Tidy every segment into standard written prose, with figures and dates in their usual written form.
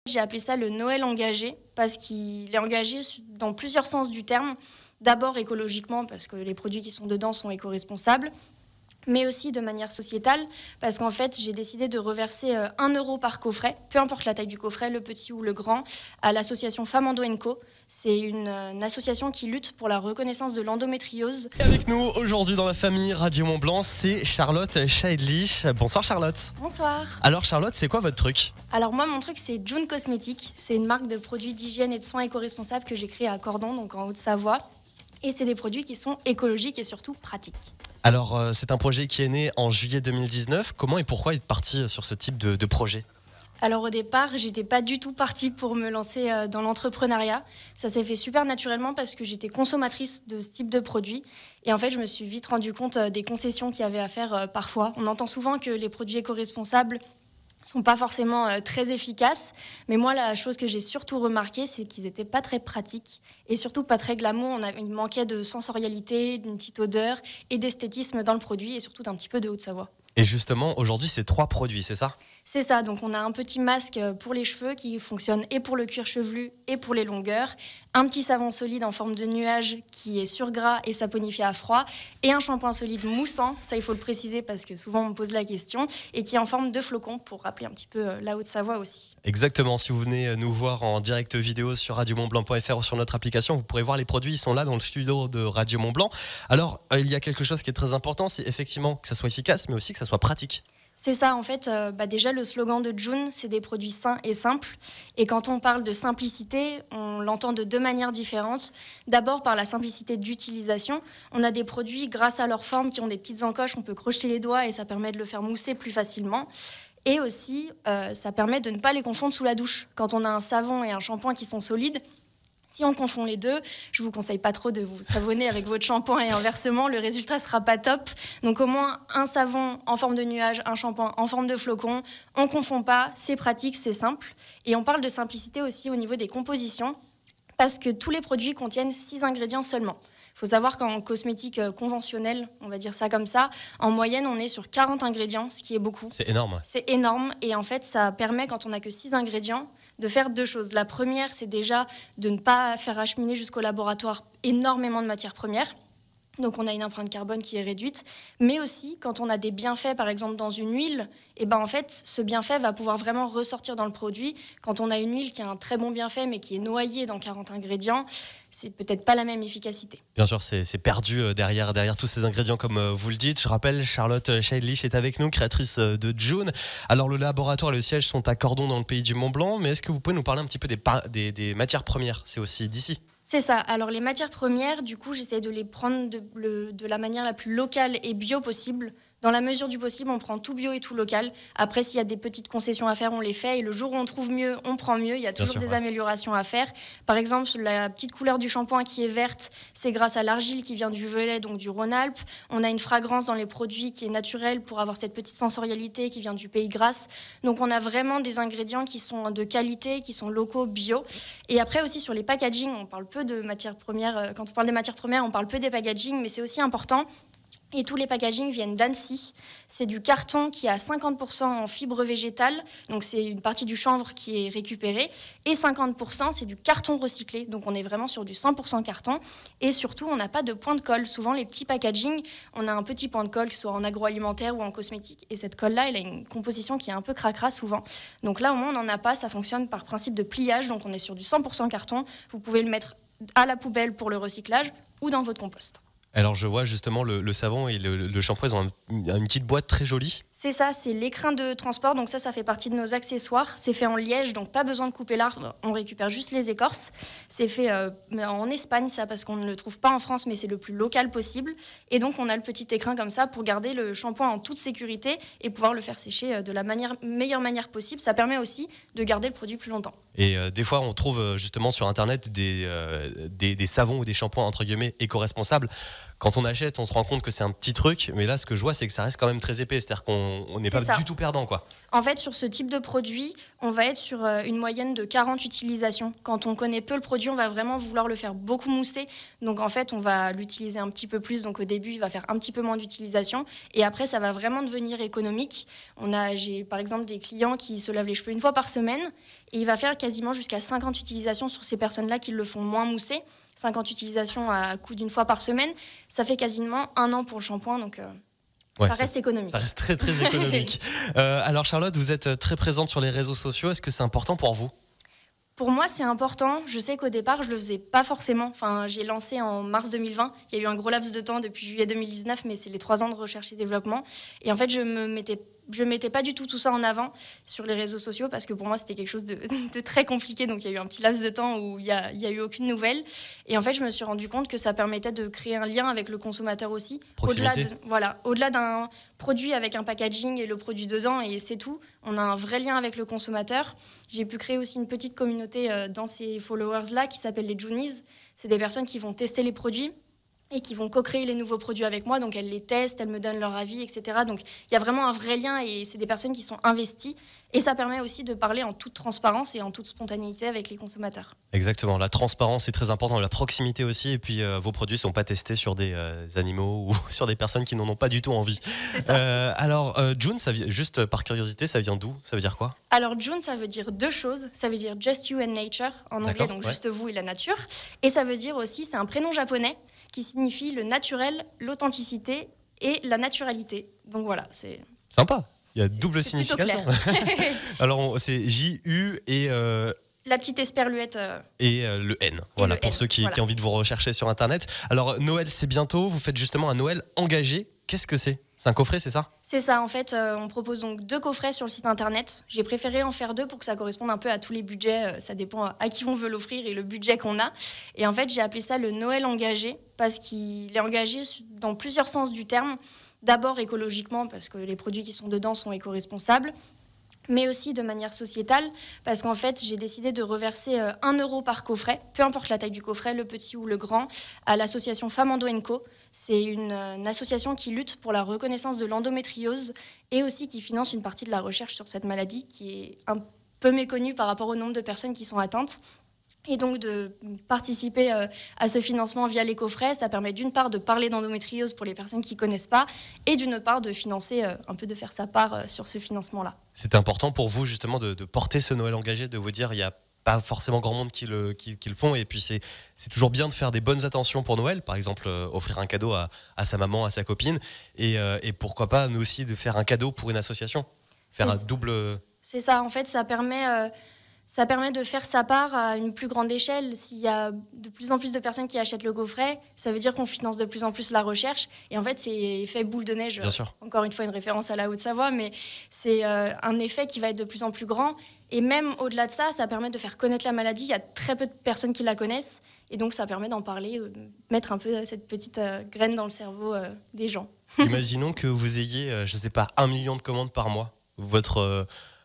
J'ai appelé ça le Noël engagé parce qu'il est engagé dans plusieurs sens du terme. D'abord écologiquement parce que les produits qui sont dedans sont éco-responsables, mais aussi de manière sociétale, parce qu'en fait, j'ai décidé de reverser 1 euro par coffret, peu importe la taille du coffret, le petit ou le grand, à l'association Famendo & Co. C'est une association qui lutte pour la reconnaissance de l'endométriose. Et avec nous aujourd'hui dans la famille Radio Mont Blanc, c'est Charlotte Scheidlich. Bonsoir Charlotte. Bonsoir. Alors Charlotte, c'est quoi votre truc ? Alors moi, mon truc, c'est June Cosmétiques. C'est une marque de produits d'hygiène et de soins éco-responsables que j'ai créée à Cordon, donc en Haute-Savoie. Et c'est des produits qui sont écologiques et surtout pratiques. Alors, c'est un projet qui est né en juillet 2019. Comment et pourquoi être parti sur ce type de projet ? Alors au départ, j'étais pas du tout partie pour me lancer dans l'entrepreneuriat. Ça s'est fait super naturellement parce que j'étais consommatrice de ce type de produits. Et en fait, je me suis vite rendu compte des concessions qu'il y avait à faire parfois. On entend souvent que les produits éco-responsables sont pas forcément très efficaces. Mais moi, la chose que j'ai surtout remarqué, c'est qu'ils étaient pas très pratiques et surtout pas très glamour. Il manquait de sensorialité, d'une petite odeur et d'esthétisme dans le produit et surtout d'un petit peu de Haute-Savoie. Et justement, aujourd'hui, c'est 3 produits, c'est ça ? C'est ça, donc on a un petit masque pour les cheveux qui fonctionne et pour le cuir chevelu et pour les longueurs, un petit savon solide en forme de nuage qui est sur gras et saponifie à froid, et un shampoing solide moussant, ça il faut le préciser parce que souvent on me pose la question, et qui est en forme de flocon pour rappeler un petit peu la Haute-Savoie aussi. Exactement, si vous venez nous voir en direct vidéo sur radiomontblanc.fr ou sur notre application, vous pourrez voir les produits, ils sont là dans le studio de Radio Mont Blanc. Alors, il y a quelque chose qui est très important, c'est effectivement que ça soit efficace, mais aussi que ça soit pratique. C'est ça, en fait, déjà le slogan de June, c'est des produits sains et simples. Et quand on parle de simplicité, on l'entend de 2 manières différentes. D'abord par la simplicité d'utilisation. On a des produits, grâce à leur forme, qui ont des petites encoches, on peut crocheter les doigts et ça permet de le faire mousser plus facilement. Et aussi, ça permet de ne pas les confondre sous la douche. Quand on a un savon et un shampoing qui sont solides, si on confond les deux, je vous conseille pas trop de vous savonner avec votre shampoing et inversement, le résultat sera pas top. Donc au moins un savon en forme de nuage, un shampoing en forme de flocon, on confond pas, c'est pratique, c'est simple. Et on parle de simplicité aussi au niveau des compositions, parce que tous les produits contiennent 6 ingrédients seulement. Il faut savoir qu'en cosmétique conventionnelle, on va dire ça comme ça, en moyenne on est sur 40 ingrédients, ce qui est beaucoup. C'est énorme. C'est énorme et en fait ça permet, quand on n'a que 6 ingrédients, de faire 2 choses. La première, c'est déjà de ne pas faire acheminer jusqu'au laboratoire énormément de matières premières. Donc on a une empreinte carbone qui est réduite. Mais aussi, quand on a des bienfaits, par exemple dans une huile, et ben en fait, ce bienfait va pouvoir vraiment ressortir dans le produit. Quand on a une huile qui a un très bon bienfait, mais qui est noyée dans 40 ingrédients, c'est peut-être pas la même efficacité. Bien sûr, c'est perdu derrière tous ces ingrédients, comme vous le dites. Je rappelle, Charlotte Scheidlich est avec nous, créatrice de June. Alors, le laboratoire et le siège sont à Cordon, dans le pays du Mont Blanc. Mais est-ce que vous pouvez nous parler un petit peu des matières premières ? C'est aussi d'ici ? C'est ça. Alors, les matières premières, du coup, j'essaie de les prendre de la manière la plus locale et bio possible. Dans la mesure du possible, on prend tout bio et tout local. Après, s'il y a des petites concessions à faire, on les fait. Et le jour où on trouve mieux, on prend mieux. Il y a toujours des améliorations à faire. Par exemple, la petite couleur du shampoing qui est verte, c'est grâce à l'argile qui vient du Velay, donc du Rhône-Alpes. On a une fragrance dans les produits qui est naturelle pour avoir cette petite sensorialité qui vient du Pays de Grasse. Donc, on a vraiment des ingrédients qui sont de qualité, qui sont locaux, bio. Et après aussi, sur les packaging, on parle peu de matières premières. Quand on parle des matières premières, on parle peu des packaging, mais c'est aussi important. Et tous les packagings viennent d'Annecy. C'est du carton qui est à 50% en fibre végétale, donc c'est une partie du chanvre qui est récupérée, et 50% c'est du carton recyclé, donc on est vraiment sur du 100% carton, et surtout on n'a pas de point de colle. Souvent les petits packagings, on a un petit point de colle, que ce soit en agroalimentaire ou en cosmétique, et cette colle-là, elle a une composition qui est un peu cracra souvent. Donc là au moins on n'en a pas, ça fonctionne par principe de pliage, donc on est sur du 100% carton. Vous pouvez le mettre à la poubelle pour le recyclage ou dans votre compost. Alors je vois justement le savon et le shampoing, ils ont une petite boîte très jolie. C'est ça, c'est l'écrin de transport, donc ça fait partie de nos accessoires. C'est fait en liège, donc pas besoin de couper l'arbre, on récupère juste les écorces. C'est fait en Espagne, ça, parce qu'on ne le trouve pas en France, mais c'est le plus local possible. Et donc on a le petit écrin comme ça pour garder le shampoing en toute sécurité et pouvoir le faire sécher de la meilleure manière possible. Ça permet aussi de garder le produit plus longtemps. Et des fois, on trouve justement sur Internet des savons ou des shampoings, entre guillemets, éco-responsables. quand on achète, on se rend compte que c'est un petit truc, mais là, ce que je vois, c'est que ça reste quand même très épais, c'est-à-dire qu'on n'est pas du tout perdant, quoi. En fait, sur ce type de produit, on va être sur une moyenne de 40 utilisations. Quand on connaît peu le produit, on va vraiment vouloir le faire beaucoup mousser. Donc en fait, on va l'utiliser un petit peu plus. Donc au début, il va faire un petit peu moins d'utilisation. Et après, ça va vraiment devenir économique. J'ai par exemple des clients qui se lavent les cheveux une fois par semaine. Et il va faire quasiment jusqu'à 50 utilisations sur ces personnes-là qui le font moins mousser. 50 utilisations à coût d'une fois par semaine. Ça fait quasiment 1 an pour le shampoing. Donc ça reste économique. Ça reste très très économique. Alors Charlotte, vous êtes très présente sur les réseaux sociaux. Est-ce que c'est important pour vous ? Pour moi, c'est important. Je sais qu'au départ, je le faisais pas forcément. Enfin, j'ai lancé en mars 2020. Il y a eu un gros laps de temps depuis juillet 2019, mais c'est les 3 ans de recherche et développement. Et en fait, je mettais pas du tout ça en avant sur les réseaux sociaux parce que pour moi, c'était quelque chose de très compliqué. Donc, il y a eu un petit laps de temps où il y a eu aucune nouvelle. Et en fait, je me suis rendu compte que ça permettait de créer un lien avec le consommateur aussi. Au-delà d'un produit avec un packaging et le produit dedans et c'est tout. On a un vrai lien avec le consommateur. J'ai pu créer aussi une petite communauté dans ces followers-là qui s'appelle les Junies. C'est des personnes qui vont tester les produits et qui vont co-créer les nouveaux produits avec moi. Donc, elles les testent, elles me donnent leur avis, etc. Donc, il y a vraiment un vrai lien et c'est des personnes qui sont investies. Et ça permet aussi de parler en toute transparence et en toute spontanéité avec les consommateurs. Exactement, la transparence est très importante, la proximité aussi. Et puis, vos produits ne sont pas testés sur des animaux ou sur des personnes qui n'en ont pas du tout envie. C'est ça. Alors, June, juste par curiosité, ça vient d'où ? Ça veut dire quoi ? Alors, June, ça veut dire 2 choses. Ça veut dire Just You and Nature, en anglais, donc juste vous et la nature. Et ça veut dire aussi, c'est un prénom japonais qui signifie le naturel, l'authenticité et la naturalité. Donc voilà, c'est... Sympa, il y a double signification. Alors, c'est J-U et... La petite esperluette. Et le N, voilà, pour ceux qui ont envie de vous rechercher sur Internet. Alors, Noël, c'est bientôt. Vous faites justement un Noël engagé. Qu'est-ce que c'est ? C'est un coffret, c'est ça ? C'est ça, en fait, on propose donc 2 coffrets sur le site internet. J'ai préféré en faire 2 pour que ça corresponde un peu à tous les budgets. Ça dépend à qui on veut l'offrir et le budget qu'on a. Et en fait, j'ai appelé ça le Noël engagé parce qu'il est engagé dans plusieurs sens du terme. D'abord écologiquement, parce que les produits qui sont dedans sont éco-responsables, mais aussi de manière sociétale, parce qu'en fait, j'ai décidé de reverser 1 euro par coffret, peu importe la taille du coffret, le petit ou le grand, à l'association Femmes Endo & Co. C'est une association qui lutte pour la reconnaissance de l'endométriose et aussi qui finance une partie de la recherche sur cette maladie qui est un peu méconnue par rapport au nombre de personnes qui sont atteintes. Et donc de participer à ce financement via les coffrets, ça permet d'une part de parler d'endométriose pour les personnes qui ne connaissent pas et d'une part de financer, un peu de faire sa part sur ce financement-là. C'est important pour vous justement de porter ce Noël engagé, de vous dire il n'y a pas forcément grand monde qui le font et puis c'est toujours bien de faire des bonnes attentions pour Noël, par exemple offrir un cadeau à sa maman, à sa copine et pourquoi pas nous aussi de faire un cadeau pour une association, faire un double... C'est ça, en fait ça permet de faire sa part à une plus grande échelle. S'il y a de plus en plus de personnes qui achètent le coffret, ça veut dire qu'on finance de plus en plus la recherche. Et en fait, c'est effet boule de neige. Bien sûr. Encore une fois, une référence à la Haute-Savoie, mais c'est un effet qui va être de plus en plus grand. Et même au-delà de ça, ça permet de faire connaître la maladie. Il y a très peu de personnes qui la connaissent. Et donc, ça permet d'en parler, mettre un peu cette petite graine dans le cerveau des gens. Imaginons que vous ayez, je ne sais pas, 1 million de commandes par mois.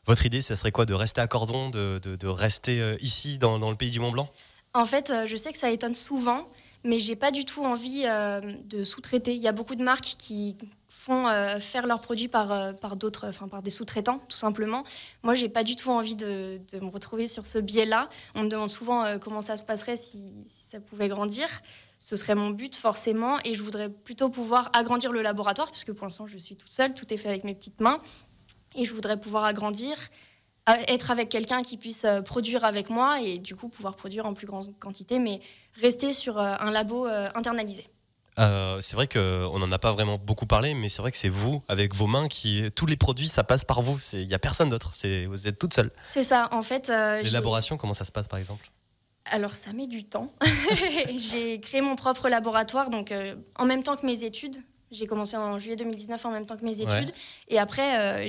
Votre idée, ça serait quoi ? De rester à Cordon, de rester ici, dans le pays du Mont-Blanc ? En fait, je sais que ça étonne souvent, mais j'ai pas du tout envie de sous-traiter. Il y a beaucoup de marques qui font faire leurs produits par des sous-traitants, tout simplement. Moi, j'ai pas du tout envie de me retrouver sur ce biais-là. On me demande souvent comment ça se passerait si ça pouvait grandir. Ce serait mon but, forcément, et je voudrais plutôt pouvoir agrandir le laboratoire, puisque pour l'instant, je suis toute seule, tout est fait avec mes petites mains. Et je voudrais pouvoir agrandir, être avec quelqu'un qui puisse produire avec moi et du coup pouvoir produire en plus grande quantité, mais rester sur un labo internalisé. C'est vrai qu'on n'en a pas vraiment beaucoup parlé, mais c'est vrai que c'est vous, avec vos mains, tous les produits, ça passe par vous. Il n'y a personne d'autre, vous êtes toute seule. C'est ça, en fait. L'élaboration, comment ça se passe par exemple ? Alors ça met du temps. J'ai créé mon propre laboratoire, donc en même temps que mes études. J'ai commencé en juillet 2019 en même temps que mes études. Ouais. Et après,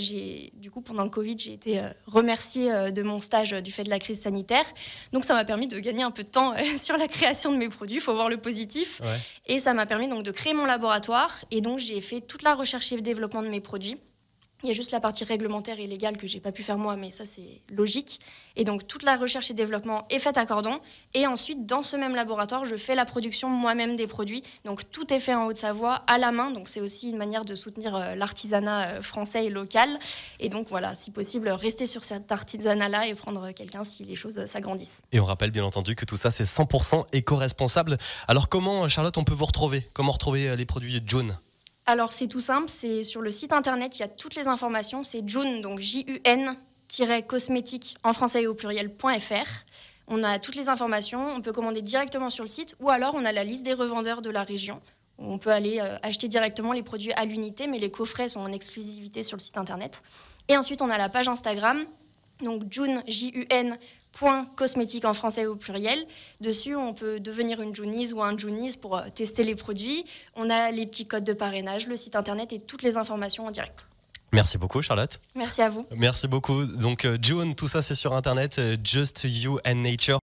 pendant le Covid, j'ai été remerciée de mon stage du fait de la crise sanitaire. Donc, ça m'a permis de gagner un peu de temps sur la création de mes produits. Il faut voir le positif. Ouais. Et ça m'a permis donc de créer mon laboratoire. Et donc, j'ai fait toute la recherche et le développement de mes produits. Il y a juste la partie réglementaire et légale que j'ai pas pu faire moi, mais ça c'est logique. Et donc toute la recherche et développement est faite à Cordon. Et ensuite, dans ce même laboratoire, je fais la production moi-même des produits. Donc tout est fait en Haute-Savoie à la main. Donc c'est aussi une manière de soutenir l'artisanat français et local. Et donc voilà, si possible, rester sur cet artisanat-là et prendre quelqu'un si les choses s'agrandissent. Et on rappelle bien entendu que tout ça c'est 100% éco-responsable. Alors comment, Charlotte, on peut vous retrouver? Comment retrouver les produits June? Alors c'est tout simple, c'est sur le site internet, il y a toutes les informations, c'est June, donc JUN-cosmétique en français et au pluriel.fr. On a toutes les informations, on peut commander directement sur le site ou alors on a la liste des revendeurs de la région. On peut aller acheter directement les produits à l'unité, mais les coffrets sont en exclusivité sur le site internet. Et ensuite on a la page Instagram, donc June, JUN.cosmétique en français au pluriel. Dessus, on peut devenir une Junies ou un Junies pour tester les produits. On a les petits codes de parrainage, le site internet et toutes les informations en direct. Merci beaucoup, Charlotte. Merci à vous. Merci beaucoup. Donc June, tout ça c'est sur internet, Just You and Nature.